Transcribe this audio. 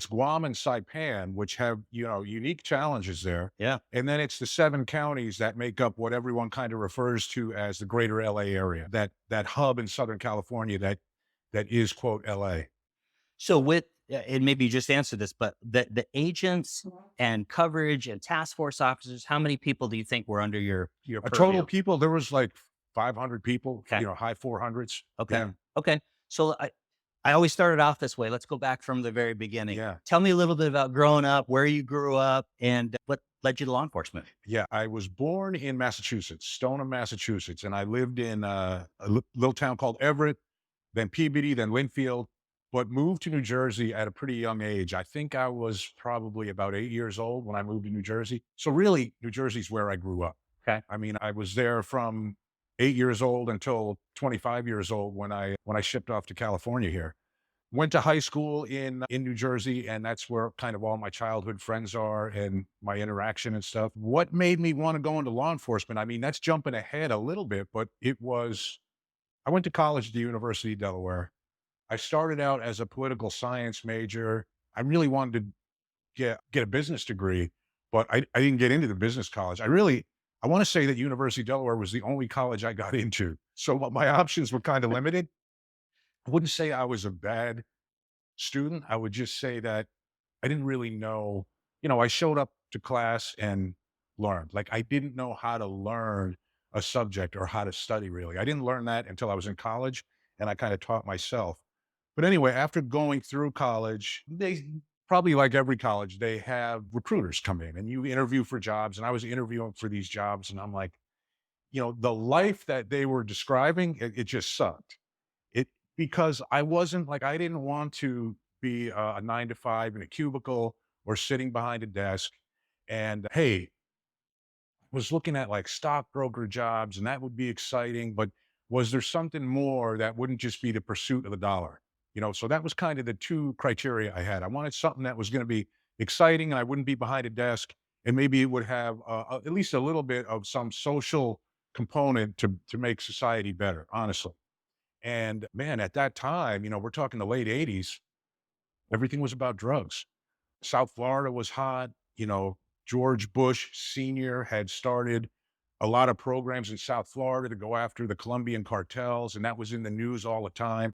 It's Guam and Saipan, which have, unique challenges there. Yeah. And then it's the 7 counties that make up what everyone kind of refers to as the greater LA area, that hub in Southern California that is, quote, LA. So with and maybe you just answered this, but the agents and coverage and task force officers, how many people do you think were under your A total purview? people, there was like 500 people, Okay. high 400s. Okay. Yeah. Okay. So I always started off this way. Let's go back from the very beginning. Yeah. Tell me a little bit about growing up, where you grew up, and what led you to law enforcement. Yeah. I was born in Massachusetts, Stoneham, Massachusetts, and I lived in a little town called Everett, then Peabody, then Linfield, but moved to New Jersey at a pretty young age. I think I was probably about 8 years old when I moved to New Jersey. So really, New Jersey's where I grew up. Okay. I mean, I was there from 8 years old until 25 years old when I shipped off to California here. Went to high school in New Jersey, and that's where kind of all my childhood friends are and my interaction and stuff. What made me want to go into law enforcement? I mean, that's jumping ahead a little bit, but I went to college at the University of Delaware. I started out as a political science major. I really wanted to get a business degree, but I didn't get into the business college. I want to say that University of Delaware was the only college I got into. So my options were kind of limited. I wouldn't say I was a bad student. I would just say that I didn't really know, I showed up to class and learned. Like I didn't know how to learn a subject or how to study really. I didn't learn that until I was in college and I kind of taught myself. But anyway, after going through college, they probably like every college, they have recruiters come in and you interview for jobs. And I was interviewing for these jobs and I'm like, the life that they were describing, it just sucked. It because I didn't want to be a 9 to 5 in a cubicle or sitting behind a desk. And hey, was looking at like stockbroker jobs and that would be exciting, but was there something more that wouldn't just be the pursuit of the dollar? So that was kind of the two criteria I had. I wanted something that was going to be exciting and I wouldn't be behind a desk and maybe it would have at least a little bit of some social component to make society better, honestly. And man, at that time, we're talking the late 80s, everything was about drugs. South Florida was hot. George Bush Sr. had started a lot of programs in South Florida to go after the Colombian cartels, and that was in the news all the time.